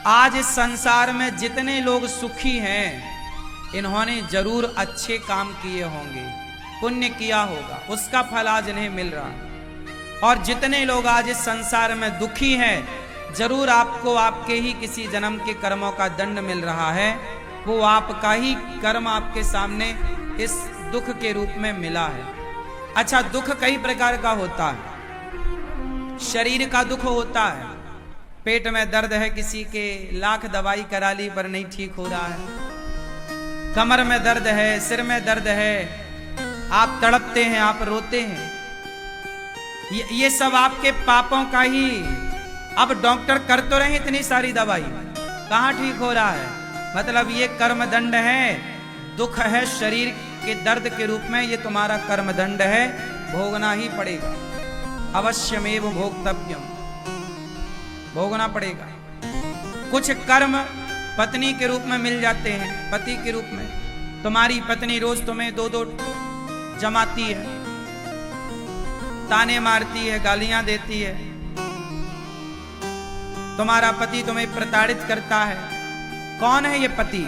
आज इस संसार में जितने लोग सुखी हैं, इन्होंने जरूर अच्छे काम किए होंगे, पुण्य किया होगा, उसका फल आज इन्हें मिल रहा है। और जितने लोग आज इस संसार में दुखी हैं, जरूर आपको आपके ही किसी जन्म के कर्मों का दंड मिल रहा है। वो आपका ही कर्म आपके सामने इस दुख के रूप में मिला है। अच्छा, दुख कई प्रकार का होता है। शरीर का दुख होता है, पेट में दर्द है किसी के, लाख दवाई करा ली पर नहीं ठीक हो रहा है। कमर में दर्द है, सिर में दर्द है, आप तड़पते हैं, आप रोते हैं। ये सब आपके पापों का ही। अब डॉक्टर कर तो रहे इतनी सारी दवाई, कहां ठीक हो रहा है? मतलब ये कर्म दंड है, दुख है शरीर के दर्द के रूप में, ये तुम्हारा कर्म दंड है, भोगना ही पड़ेगा। अवश्यमेव भोक्तव्यम, भोगना पड़ेगा। कुछ कर्म पत्नी के रूप में मिल जाते हैं, पति के रूप में। तुम्हारी पत्नी रोज तुम्हें दो जमाती है, ताने मारती है, गालियां देती है। तुम्हारा पति तुम्हें प्रताड़ित करता है। कौन है ये पति?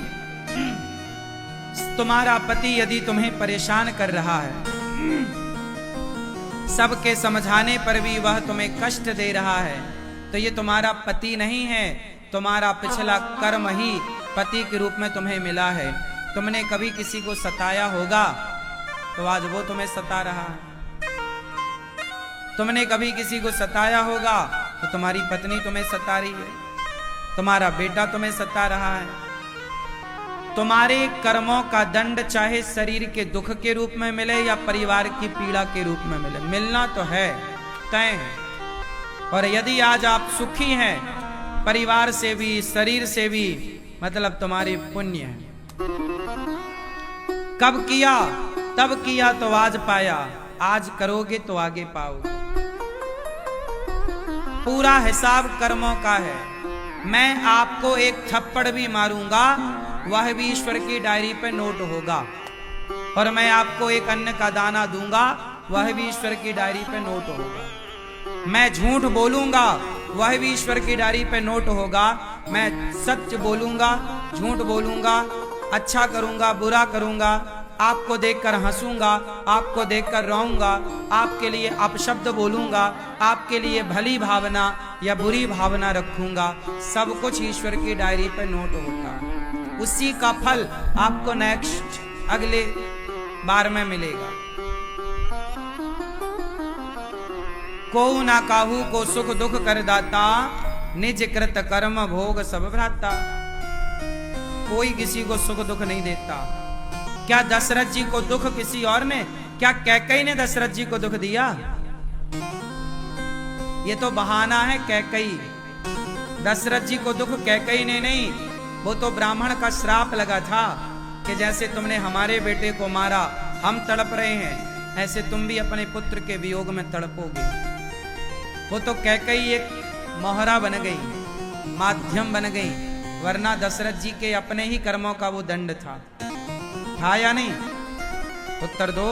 तुम्हारा पति यदि तुम्हें परेशान कर रहा है, सबके समझाने पर भी वह तुम्हें कष्ट दे रहा है, तो ये तुम्हारा पति नहीं है, तुम्हारा पिछला कर्म ही पति के रूप में तुम्हें मिला है। तुमने कभी किसी को सताया होगा तो आज वो तुम्हें सता रहा है। तुमने कभी किसी को सताया होगा तो तुम्हारी पत्नी तुम्हें सता रही है, तुम्हारा बेटा तुम्हें सता रहा है। तुम्हारे कर्मों का दंड चाहे शरीर के दुख के रूप में मिले या परिवार की पीड़ा के रूप में मिले, मिलना तो है, तय है। और यदि आज आप सुखी हैं, परिवार से भी शरीर से भी, मतलब तुम्हारे पुण्य है। कब किया? तब किया तो आज पाया, आज करोगे तो आगे पाओगे। पूरा हिसाब कर्मों का है। मैं आपको एक थप्पड़ भी मारूंगा, वह भी ईश्वर की डायरी पे नोट होगा। और मैं आपको एक अन्न का दाना दूंगा, वह भी ईश्वर की डायरी पे नोट होगा। मैं झूठ बोलूंगा, वह भी ईश्वर की डायरी पे नोट होगा। मैं सच बोलूंगा, झूठ बोलूंगा, अच्छा करूंगा, बुरा करूंगा, आपको देखकर हंसूंगा, आपको देखकर रोऊंगा, आपके लिए अपशब्द बोलूंगा, आपके लिए भली भावना या बुरी भावना रखूंगा। सब कुछ ईश्वर की डायरी पे नोट होता है। उसी का फल आपको नेक्स्ट अगले बार में मिलेगा। को ना काहू को सुख दुख कर दाता, निज कृत कर्म भोग सब भ्राता। कोई किसी को सुख दुख नहीं देता। क्या दशरथ जी को दुख किसी और ने? क्या कैकई ने दशरथ जी को दुख दिया? ये तो बहाना है कैकई। दशरथ जी को दुख कैकई ने नहीं, वो तो ब्राह्मण का श्राप लगा था कि जैसे तुमने हमारे बेटे को मारा, हम तड़प रहे हैं, ऐसे तुम भी अपने पुत्र के वियोग में तड़पोगे। वो तो कैकई एक मोहरा बन गई, माध्यम बन गई, वरना दशरथ जी के अपने ही कर्मों का वो दंड था या नहीं? उत्तर दो।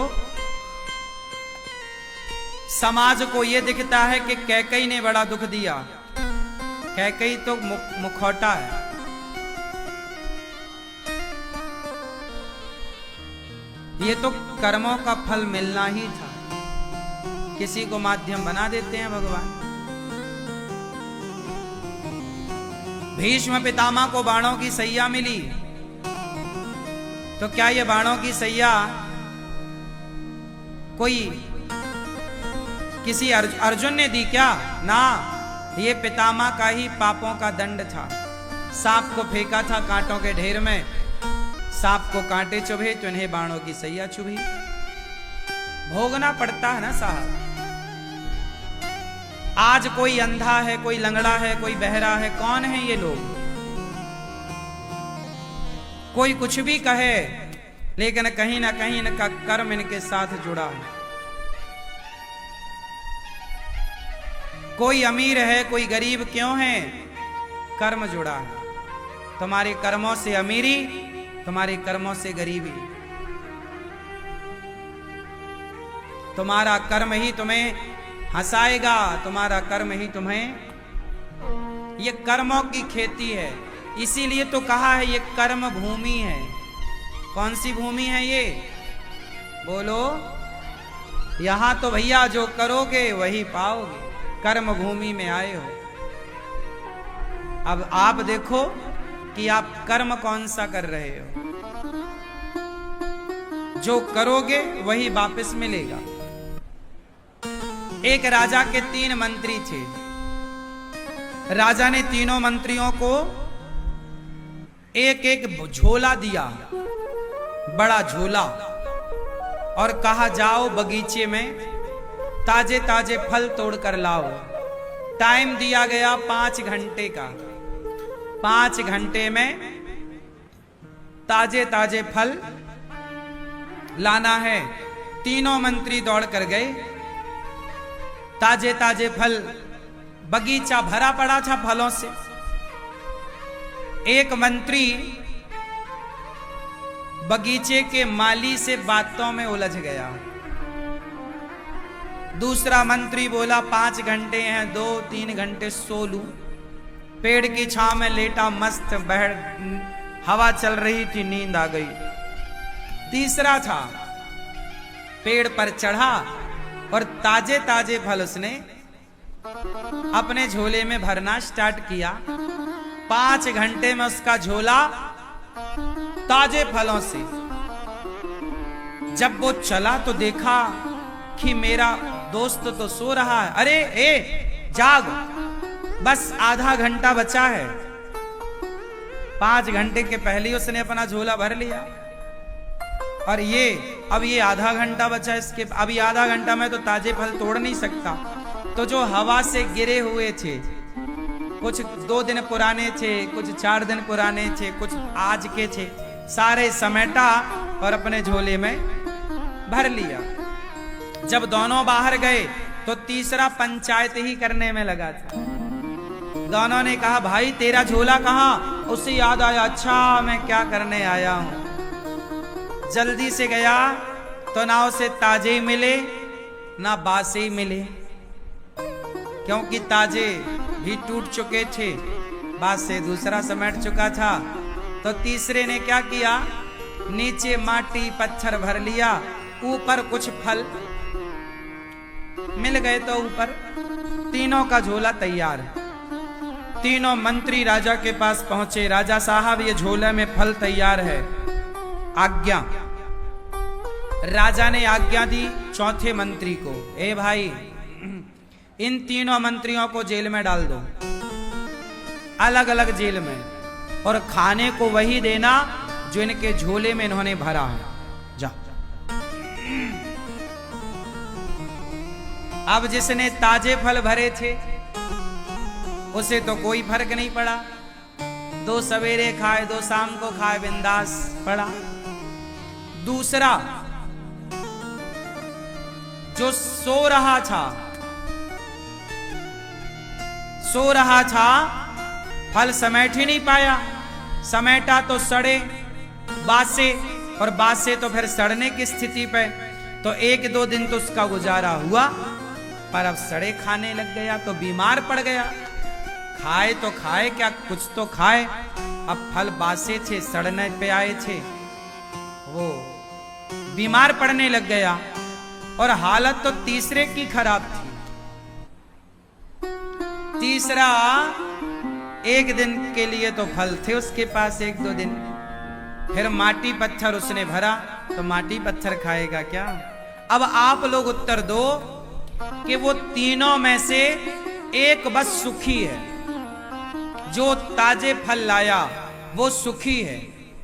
समाज को यह दिखता है कि कैकई ने बड़ा दुख दिया। कैकई तो मुखौटा है। ये तो कर्मों का फल मिलना ही था, किसी को माध्यम बना देते हैं भगवान। भीष्म पितामह को बाणों की सैया मिली, तो क्या ये बाणों की सैया कोई किसी अर्जुन ने दी क्या? ना, ये पितामह का ही पापों का दंड था। सांप को फेंका था कांटों के ढेर में, सांप को कांटे चुभे तो इन्हें बाणों की सैया चुभी। भोगना पड़ता है ना साहब। आज कोई अंधा है, कोई लंगड़ा है, कोई बहरा है, कौन है ये लोग? कोई कुछ भी कहे, लेकिन कहीं ना कहीं इनका कर्म इनके साथ जुड़ा है। कोई अमीर है, कोई गरीब क्यों है? कर्म जुड़ा है। तुम्हारे कर्मों से अमीरी, तुम्हारे कर्मों से गरीबी। तुम्हारा कर्म ही तुम्हें हंसाएगा, तुम्हारा कर्म ही तुम्हें ये कर्मों की खेती है, इसीलिए तो कहा है ये कर्म भूमि है। कौन सी भूमि है ये? बोलो। यहां तो भैया जो करोगे वही पाओगे, कर्म भूमि में आए हो। अब आप देखो कि आप कर्म कौन सा कर रहे हो। जो करोगे वही वापस मिलेगा। एक राजा के 3 मंत्री थे। राजा ने तीनों मंत्रियों को एक एक झोला दिया, बड़ा झोला, और कहा जाओ बगीचे में ताजे ताजे फल तोड़ कर लाओ। टाइम दिया गया 5 घंटे का। 5 घंटे में ताजे ताजे फल लाना है। तीनों मंत्री दौड़ कर गए। ताजे ताजे फल, बगीचा भरा पड़ा था फलों से। एक मंत्री बगीचे के माली से बातों में उलझ गया। दूसरा मंत्री बोला 5 घंटे हैं, 2-3 घंटे सो लूं। पेड़ की छांव में लेटा, मस्त हवा चल रही थी, नींद आ गई। तीसरा था, पेड़ पर चढ़ा और ताजे ताजे फल उसने अपने झोले में भरना स्टार्ट किया। 5 घंटे में उसका झोला ताजे फलों से। जब वो चला तो देखा कि मेरा दोस्त तो सो रहा है। अरे जाग, बस आधा घंटा बचा है। 5 घंटे के पहले उसने अपना झोला भर लिया, और अब ये आधा घंटा बचा। इसके अभी आधा घंटा में तो ताजे फल तोड़ नहीं सकता। तो जो हवा से गिरे हुए थे, कुछ 2 दिन पुराने थे, कुछ 4 दिन पुराने थे, कुछ आज के थे, सारे समेटा और अपने झोले में भर लिया। जब दोनों बाहर गए तो तीसरा पंचायत ही करने में लगा था। दोनों ने कहा भाई तेरा झोला कहाँ? उससे याद आया, अच्छा मैं क्या करने आया हूं। जल्दी से गया तो ना उसे ताजे ही मिले ना बासे ही मिले, क्योंकि ताजे भी टूट चुके थे, बासे दूसरा समेट चुका था। तो तीसरे ने क्या किया, नीचे माटी पत्थर भर लिया, ऊपर कुछ फल मिल गए तो ऊपर। तीनों का झोला तैयार। तीनों मंत्री राजा के पास पहुंचे। राजा साहब ये झोले में फल तैयार है, आज्ञा। राजा ने आज्ञा दी चौथे मंत्री को, ए भाई इन तीनों मंत्रियों को जेल में डाल दो, अलग अलग जेल में, और खाने को वही देना जो इनके झोले में इन्होंने भरा है। जा। अब जिसने ताजे फल भरे थे उसे तो कोई फर्क नहीं पड़ा, 2 सवेरे खाए 2 शाम को खाए, बिंदास पड़ा। दूसरा जो सो रहा था, फल समेट ही नहीं पाया। समेटा तो सड़े बासे, और बासे तो फिर सड़ने की स्थिति पे। तो 1-2 दिन तो उसका गुजारा हुआ, पर अब सड़े खाने लग गया तो बीमार पड़ गया। खाए तो खाए क्या, कुछ तो खाए। अब फल बासे थे, सड़ने पे आए थे, वो बीमार पड़ने लग गया। और हालत तो तीसरे की खराब थी। तीसरा 1 दिन के लिए तो फल थे उसके पास, 1-2 दिन, फिर माटी पत्थर उसने भरा, तो माटी पत्थर खाएगा क्या? अब आप लोग उत्तर दो कि वो तीनों में से एक बस सुखी है, जो ताजे फल लाया वो सुखी है,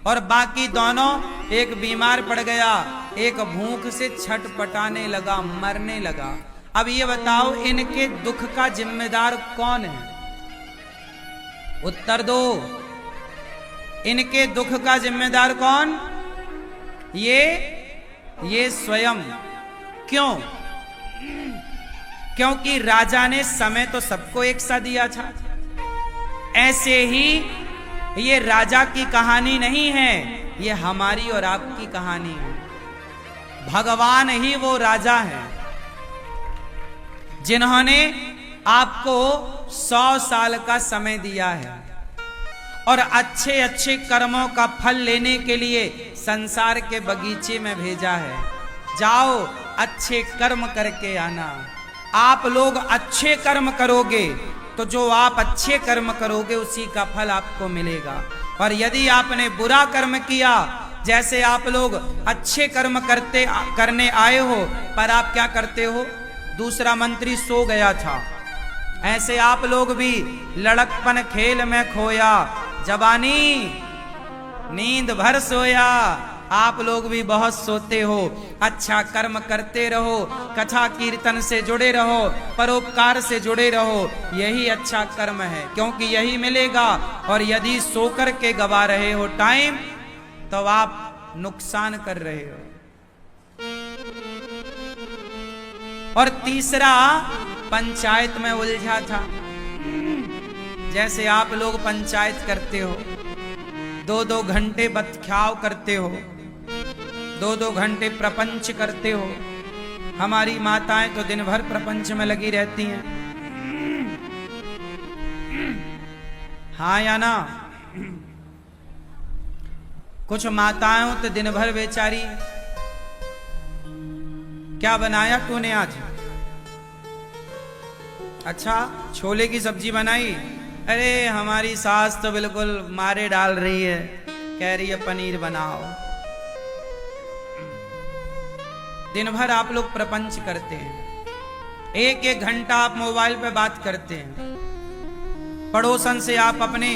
और बाकी दोनों, एक बीमार पड़ गया, एक भूख से छटपटाने लगा, मरने लगा। अब ये बताओ इनके दुख का जिम्मेदार कौन है? उत्तर दो, इनके दुख का जिम्मेदार कौन? ये स्वयं। क्यों? क्योंकि राजा ने समय तो सबको एक सा दिया था। ऐसे ही ये राजा की कहानी नहीं है, ये हमारी और आपकी कहानी है। भगवान ही वो राजा है जिन्होंने आपको 100 साल का समय दिया है और अच्छे अच्छे कर्मों का फल लेने के लिए संसार के बगीचे में भेजा है। जाओ अच्छे कर्म करके आना। आप लोग अच्छे कर्म करोगे तो जो आप अच्छे कर्म करोगे उसी का फल आपको मिलेगा। और यदि आपने बुरा कर्म किया, जैसे आप लोग अच्छे कर्म करने आए हो पर आप क्या करते हो, दूसरा मंत्री सो गया था, ऐसे आप लोग भी लड़कपन खेल में खोया, जवानी नींद भर सोया। आप लोग भी बहुत सोते हो। अच्छा कर्म करते रहो, कथा कीर्तन से जुड़े रहो, परोपकार से जुड़े रहो, यही अच्छा कर्म है, क्योंकि यही मिलेगा। और यदि सोकर के गवा रहे हो टाइम तो आप नुकसान कर रहे हो। और तीसरा, पंचायत में उलझा था। जैसे आप लोग पंचायत करते हो, 2-2 घंटे बतख्याव करते हो, 2-2 घंटे प्रपंच करते हो। हमारी माताएं तो दिन भर प्रपंच में लगी रहती हैं, हाँ या ना? कुछ माताएं तो दिन भर बेचारी, क्या बनाया तूने आज? अच्छा छोले की सब्जी बनाई? अरे हमारी सास तो बिल्कुल मारे डाल रही है, कह रही है पनीर बनाओ। दिन भर आप लोग प्रपंच करते हैं, 1-1 घंटा आप मोबाइल पे बात करते हैं। पड़ोसन से आप अपने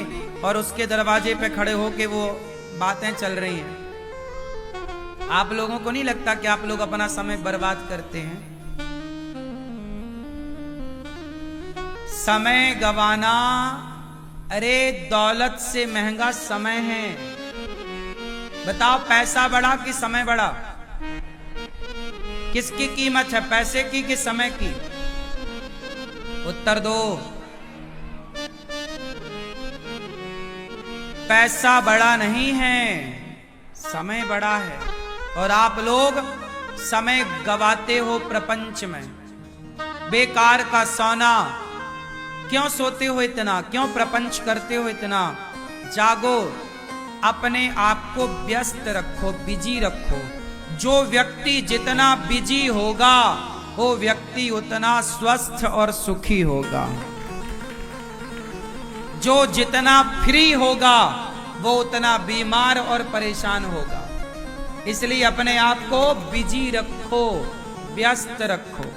और उसके दरवाजे पे खड़े होके वो बातें चल रही हैं। आप लोगों को नहीं लगता कि आप लोग अपना समय बर्बाद करते हैं? समय गवाना, अरे दौलत से महंगा समय है। बताओ पैसा बड़ा कि समय बड़ा? किसकी कीमत है, पैसे की कि समय की? उत्तर दो। पैसा बड़ा नहीं है, समय बड़ा है। और आप लोग समय गवाते हो प्रपंच में। बेकार का सोना, क्यों सोते हो इतना, क्यों प्रपंच करते हो इतना? जागो, अपने आप को व्यस्त रखो, बिजी रखो। जो व्यक्ति जितना बिजी होगा वो व्यक्ति उतना स्वस्थ और सुखी होगा। जो जितना फ्री होगा वो उतना बीमार और परेशान होगा। इसलिए अपने आप को बिजी रखो, व्यस्त रखो,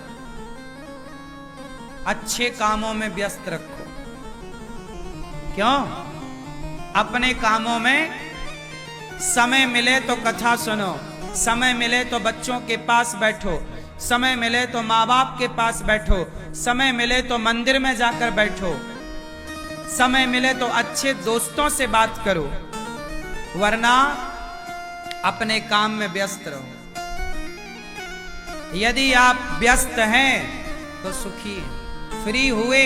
अच्छे कामों में व्यस्त रखो। क्यों? अपने कामों में समय मिले तो कथा सुनो, समय मिले तो बच्चों के पास बैठो, समय मिले तो माँ बाप के पास बैठो, समय मिले तो मंदिर में जाकर बैठो, समय मिले तो अच्छे दोस्तों से बात करो, वरना अपने काम में व्यस्त रहो। यदि आप व्यस्त हैं तो सुखी हैं। फ्री हुए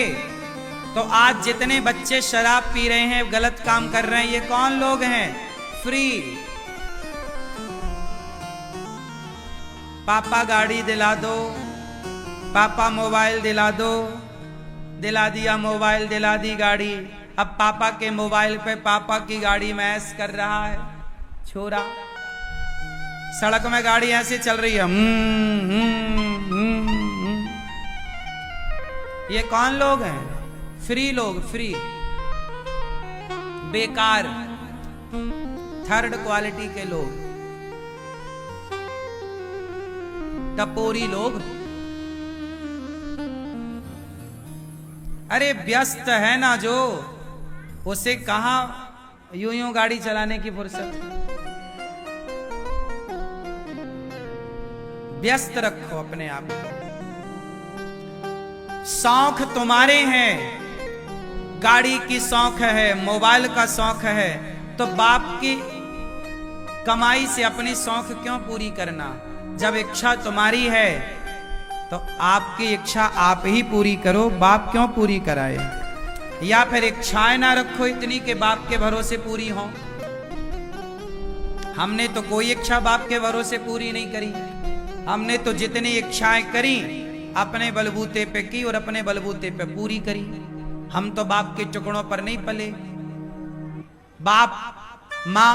तो आज जितने बच्चे शराब पी रहे हैं, गलत काम कर रहे हैं, ये कौन लोग हैं? फ्री। पापा गाड़ी दिला दो, पापा मोबाइल दिला दो, दिला दिया मोबाइल, दिला दी गाड़ी। अब पापा के मोबाइल पे पापा की गाड़ी में ऐश कर रहा है छोरा। सड़क में गाड़ी ऐसे चल रही है, ये कौन लोग हैं? फ्री लोग, फ्री, बेकार, थर्ड क्वालिटी के लोग, टपोरी लोग। अरे व्यस्त है ना जो, उसे कहां यूं गाड़ी चलाने की फुर्सत? व्यस्त रखो अपने आप को। शौक तुम्हारे हैं, गाड़ी की शौक है, मोबाइल का शौक है, तो बाप की कमाई से अपनी शौक क्यों पूरी करना? जब इच्छा तुम्हारी है तो आपकी इच्छा आप ही पूरी करो, बाप क्यों पूरी कराए? या फिर इच्छाएं ना रखो इतनी कि बाप के भरोसे पूरी हो। हमने तो कोई इच्छा बाप के भरोसे पूरी नहीं करी। हमने तो जितनी इच्छाएं करी अपने बलबूते पे की और अपने बलबूते पे पूरी करी। हम तो बाप के टुकड़ों पर नहीं पले। बाप माँ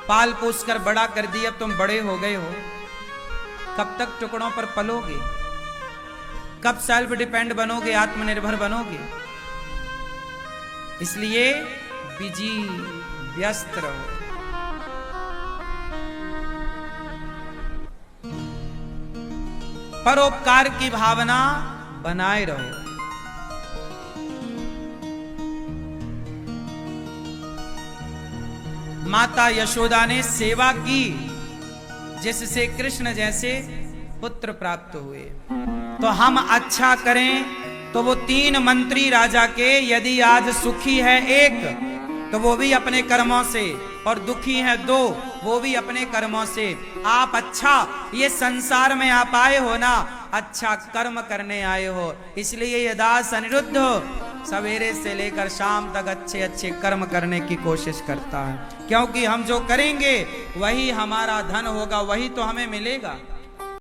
पाल पोस कर बड़ा कर दिया, अब तुम बड़े हो गए हो, कब तक टुकड़ों पर पलोगे? कब सेल्फ डिपेंड बनोगे, आत्मनिर्भर बनोगे? इसलिए बिजी व्यस्त रहो। परोपकार की भावना बनाए रहो। माता यशोदा ने सेवा की, जिससे कृष्ण जैसे पुत्र प्राप्त हुए। तो हम अच्छा करें तो वो 3 मंत्री राजा के यदि आज सुखी है एक, तो वो भी अपने कर्मों से, और दुखी है 2, वो भी अपने कर्मों से। आप अच्छा, ये संसार में आप आए हो ना, अच्छा कर्म करने आए हो। इसलिए ये दास अनिरुद्ध सवेरे से लेकर शाम तक अच्छे अच्छे कर्म करने की कोशिश करता है, क्योंकि हम जो करेंगे वही हमारा धन होगा, वही तो हमें मिलेगा।